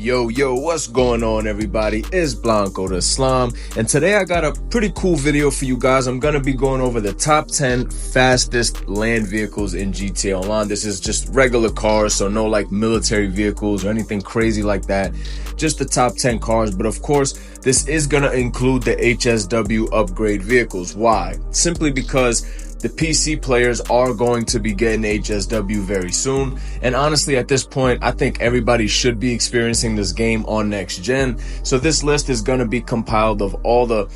Yo, what's going on, everybody? It's Blanco the Islam, and today I got a pretty cool video for you guys. I'm going to be going over the top 10 fastest land vehicles in GTA Online. This is just regular cars, so no like military vehicles or anything crazy like that. Just the top 10 cars, but of course, this is going to include the HSW upgrade vehicles. Why? Simply because the PC players are going to be getting HSW very soon. And honestly, at this point, I think everybody should be experiencing this game on next gen. So this list is going to be compiled of all the,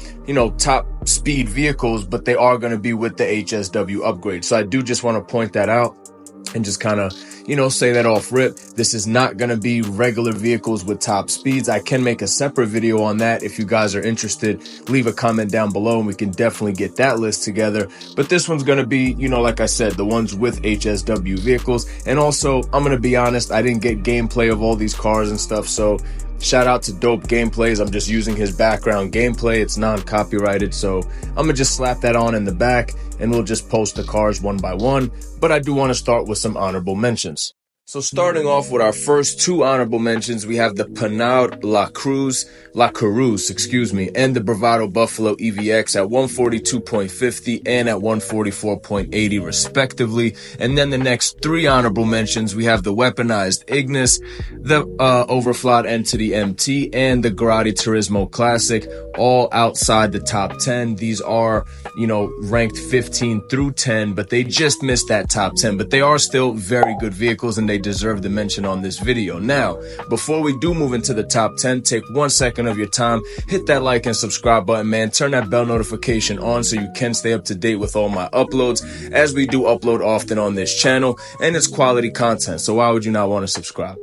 top speed vehicles, but they are going to be with the HSW upgrade. So I do just want to point that out and just kind of, say that off rip. This is not going to be regular vehicles with top speeds. I can make a separate video on that. If you guys are interested, leave a comment down below and we can definitely get that list together. But this one's going to be, like I said, the ones with HSW vehicles. And also, I'm going to be honest, I didn't get gameplay of all these cars and stuff. So shout out to Dope Gameplays. I'm just using his background gameplay. It's non-copyrighted. So I'm going to just slap that on in the back and we'll just post the cars one by one. But I do want to start with some honorable mentions. So starting off with our first two honorable mentions, we have the Panhard La Cruz, and the Bravado Buffalo EVX at 142.50 and at 144.80 respectively. And then the next three honorable mentions, we have the Weaponized Ignis, the Overflod Entity MT, and the Grotti Turismo Classic, all outside the top 10. These are, ranked 15 through 10, but they just missed that top 10, but they are still very good vehicles and they deserve the mention on this video. Now, before we do move into the top 10, take 1 second of your time, hit that like and subscribe button, man. Turn that bell notification on so you can stay up to date with all my uploads, as we do upload often on this channel and it's quality content. So why would you not want to subscribe?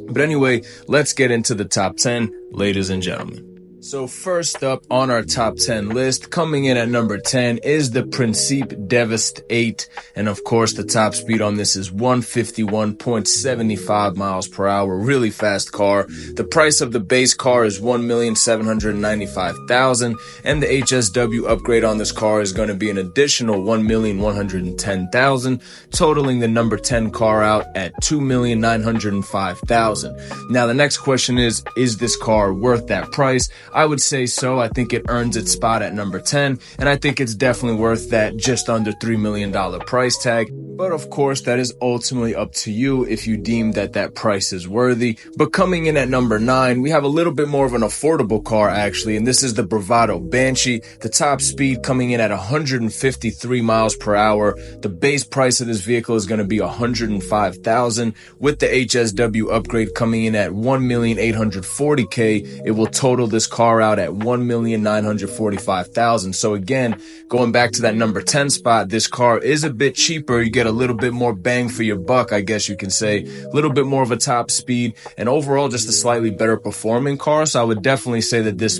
But anyway, let's get into the top 10, ladies and gentlemen. So first up on our top 10 list, coming in at number 10 is the Principe Devest 8. And of course, the top speed on this is 151.75 miles per hour. Really fast car. The price of the base car is $1,795,000. And the HSW upgrade on this car is going to be an additional $1,110,000, totaling the number 10 car out at $2,905,000. Now, the next question is this car worth that price? I would say so. I think it earns its spot at number 10, and I think it's definitely worth that just under $3 million price tag. But of course, that is ultimately up to you if you deem that that price is worthy. But coming in at number 9, we have a little bit more of an affordable car actually, and this is the Bravado Banshee. The top speed coming in at 153 miles per hour. The base price of this vehicle is going to be $105,000. With the HSW upgrade coming in at $1,840,000, it will total this car out at $1,945,000. So again, going back to that number 10 spot, this car is a bit cheaper. You get a little bit more bang for your buck, I guess you can say. A little bit more of a top speed and overall just a slightly better performing car. So I would definitely say that this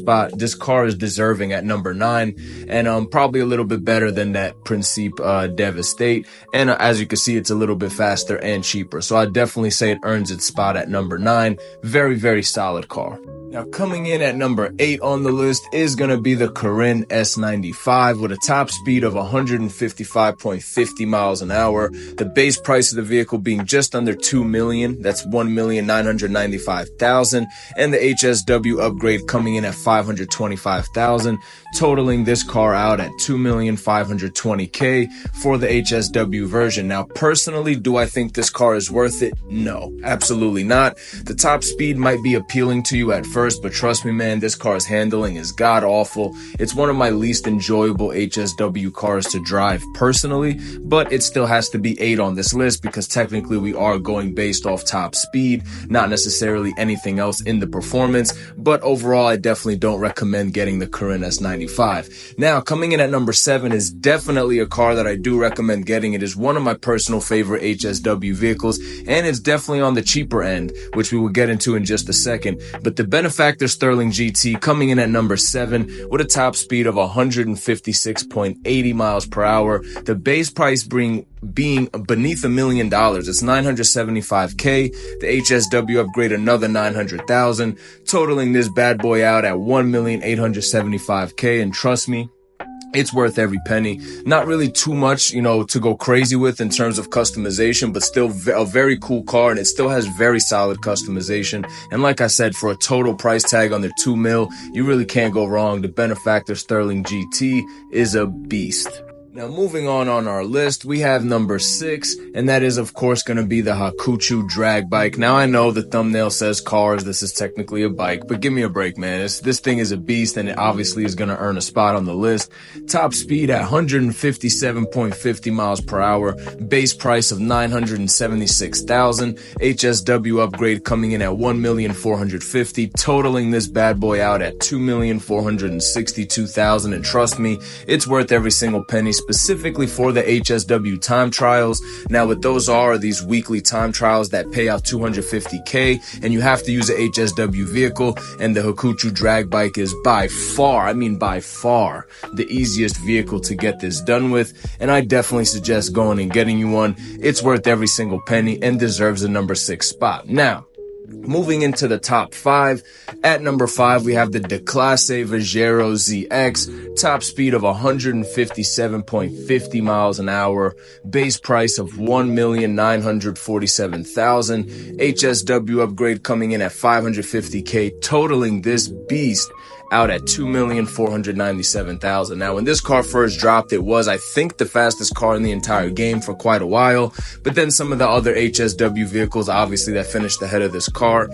car is deserving at number 9 and probably a little bit better than that Principe Devest 8. And as you can see, it's a little bit faster and cheaper. So I definitely say it earns its spot at number 9. Very, very solid car. Now, coming in at number 8 on the list is going to be the Carinn S95 with a top speed of 155.50 miles an hour. The base price of the vehicle being just under $2 million. That's $1,995,000. And the HSW upgrade coming in at $525,000, totaling this car out at $2,520,000 for the HSW version. Now, personally, do I think this car is worth it? No, absolutely not. The top speed might be appealing to you at first, but trust me, man, this car's handling is god awful. It's one of my least enjoyable HSW cars to drive personally, but it still has to be 8 on this list because technically we are going based off top speed, not necessarily anything else in the performance. But overall, I definitely don't recommend getting the Carinn S95. Now, coming in at number 7 is definitely a car that I do recommend getting. It is one of my personal favorite HSW vehicles, and it's definitely on the cheaper end, which we will get into in just a second. But the Benefactor Sterling GT coming in at number 7 with a top speed of 156.80 miles per hour. The base price being beneath $1 million. It's $975,000. The HSW upgrade another $900,000, totaling this bad boy out at $1,875,000. And trust me, It's worth every penny. Not really too much, to go crazy with in terms of customization, but still a very cool car, and it still has very solid customization. And like I said, for a total price tag under $2 million, you really can't go wrong. The Benefactor Sterling GT is a beast. Now, moving on our list, we have number 6, and that is, of course, going to be the Hakuchu drag bike. Now, I know the thumbnail says cars. This is technically a bike, but give me a break, man. This thing is a beast, and it obviously is going to earn a spot on the list. Top speed at 157.50 miles per hour. Base price of $976,000. HSW upgrade coming in at $1,450,000, totaling this bad boy out at $2,462,000. And trust me, it's worth every single penny, specifically for the HSW time trials. Now, what those are these weekly time trials that pay out $250K, and you have to use an HSW vehicle, and the Hakuchu drag bike is by far the easiest vehicle to get this done with, and I definitely suggest going and getting you one. It's worth every single penny and deserves a number 6 spot. Now, moving into the top 5, at number 5, we have the Declasse Vajero ZX, top speed of 157.50 miles an hour, base price of $1,947,000, HSW upgrade coming in at $550K, totaling this beast out at $2,497,000. Now, when this car first dropped, it was, I think, the fastest car in the entire game for quite a while. But then some of the other HSW vehicles, obviously, that finished ahead of this car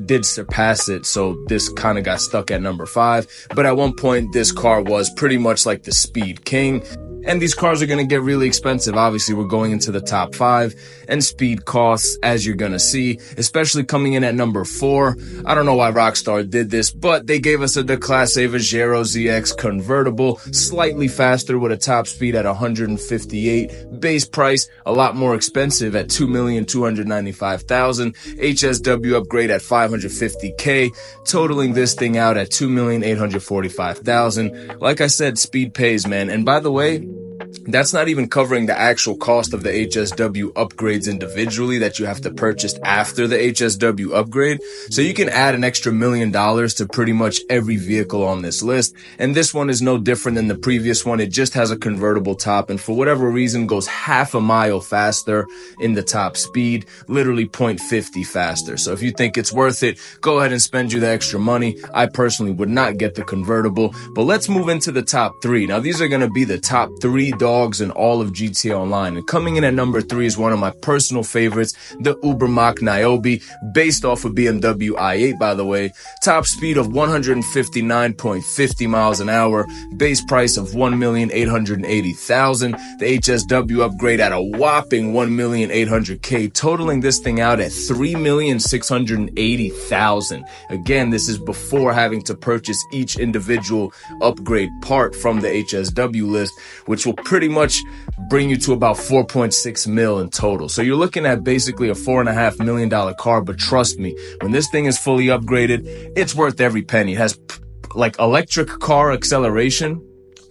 did surpass it. So this kind of got stuck at number 5. But at one point, this car was pretty much like the speed king. And these cars are going to get really expensive. Obviously, we're going into the top 5, and speed costs, as you're going to see, especially coming in at number 4. I don't know why Rockstar did this, but they gave us a Declasse Vajero ZX convertible, slightly faster with a top speed at 158. Base price, a lot more expensive at $2,295,000. HSW upgrade at $550K, totaling this thing out at $2,845,000. Like I said, speed pays, man. And by the way, that's not even covering the actual cost of the HSW upgrades individually that you have to purchase after the HSW upgrade. So you can add an extra $1 million to pretty much every vehicle on this list. And this one is no different than the previous one. It just has a convertible top, and for whatever reason goes half a mile faster in the top speed, literally 0.50 faster. So if you think it's worth it, go ahead and spend you the extra money. I personally would not get the convertible, but let's move into the top 3. Now, these are going to be the top 3 dogs in all of GTA Online. And coming in at number 3 is one of my personal favorites, the Ubermacht Niobe, based off of BMW i8, by the way. Top speed of 159.50 miles an hour, base price of $1,880,000. The HSW upgrade at a whopping $1,800K, totaling this thing out at $3,680,000. Again, this is before having to purchase each individual upgrade part from the HSW list, which will pretty much bring you to about 4.6 mil in total. So you're looking at basically a $4.5 million car, but trust me, when this thing is fully upgraded, it's worth every penny. It has like electric car acceleration,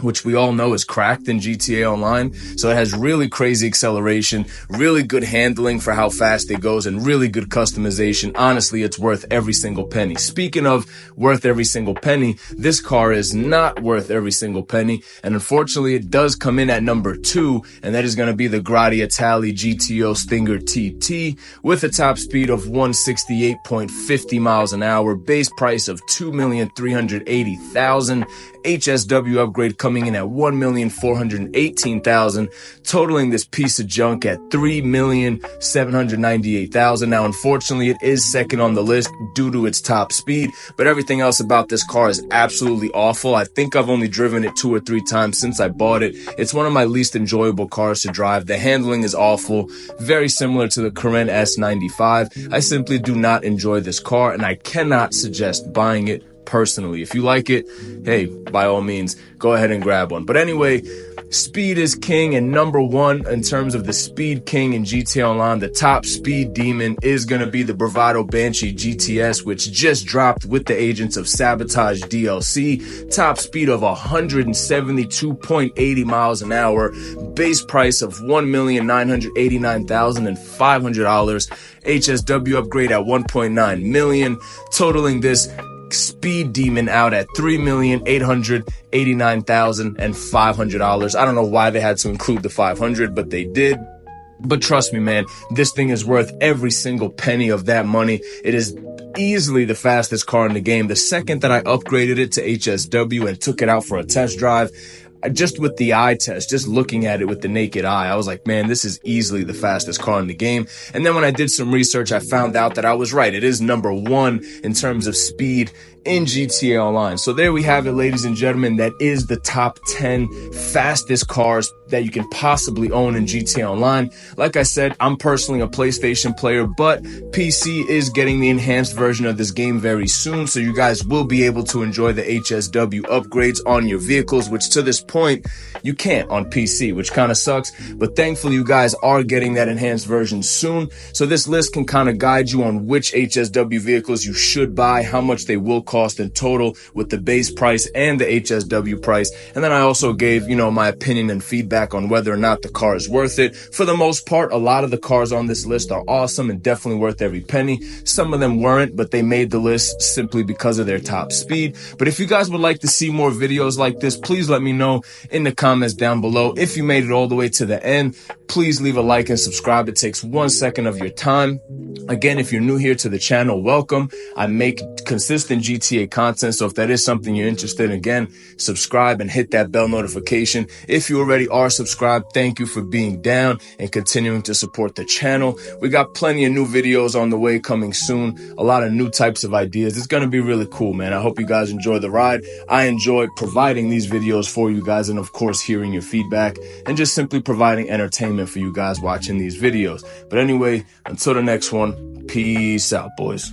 which we all know is cracked in GTA Online. So it has really crazy acceleration, really good handling for how fast it goes, and really good customization. Honestly, it's worth every single penny. Speaking of worth every single penny, this car is not worth every single penny. And unfortunately, it does come in at number 2, and that is going to be the Gradiatali GTO Stinger TT with a top speed of 168.50 miles an hour, base price of $2,380,000. HSW upgrade coming in at $1,418,000, totaling this piece of junk at $3,798,000. Now, unfortunately, it is second on the list due to its top speed, but everything else about this car is absolutely awful. I think I've only driven it 2 or 3 times since I bought it. It's one of my least enjoyable cars to drive. The handling is awful, very similar to the Carene S95. I simply do not enjoy this car, and I cannot suggest buying it personally. If you like it, hey, by all means, go ahead and grab one. But anyway, speed is king, and number 1 in terms of the speed king in GTA Online, the top speed demon, is going to be the Bravado Banshee GTS, which just dropped with the Agents of Sabotage DLC. Top speed of 172.80 miles an hour, base price of $1,989,500. HSW upgrade at $1.9 million, totaling this Speed Demon out at $3,889,500. I don't know why they had to include the 500, but they did. But trust me, man, this thing is worth every single penny of that money. It is easily the fastest car in the game. The second that I upgraded it to HSW and took it out for a test drive, just with the eye test, just looking at it with the naked eye, I was like, man, this is easily the fastest car in the game. And then when I did some research, I found out that I was right. It is number one in terms of speed in GTA Online. So there we have it, ladies and gentlemen. That is the top 10 fastest cars that you can possibly own in GTA Online. Like I said, I'm personally a PlayStation player, but PC is getting the enhanced version of this game very soon. So you guys will be able to enjoy the HSW upgrades on your vehicles, which to this point, you can't on PC, which kind of sucks. But thankfully, you guys are getting that enhanced version soon. So this list can kind of guide you on which HSW vehicles you should buy, how much they will cost in total with the base price and the HSW price. And then I also gave, my opinion and feedback on whether or not the car is worth it. For the most part, a lot of the cars on this list are awesome and definitely worth every penny. Some of them weren't, but they made the list simply because of their top speed. But if you guys would like to see more videos like this, please let me know in the comments down below. If you made it all the way to the end, please leave a like and subscribe. It takes 1 second of your time. Again, if you're new here to the channel, welcome. I make consistent GTA content, so if that is something you're interested in, again, subscribe and hit that bell notification. If you already are subscribed, thank you for being down and continuing to support the channel. We got plenty of new videos on the way coming soon, a lot of new types of ideas. It's going to be really cool, man. I hope you guys enjoy the ride. I enjoy providing these videos for you guys and, of course, hearing your feedback and just simply providing entertainment for you guys watching these videos. But anyway, until the next one, peace out, boys.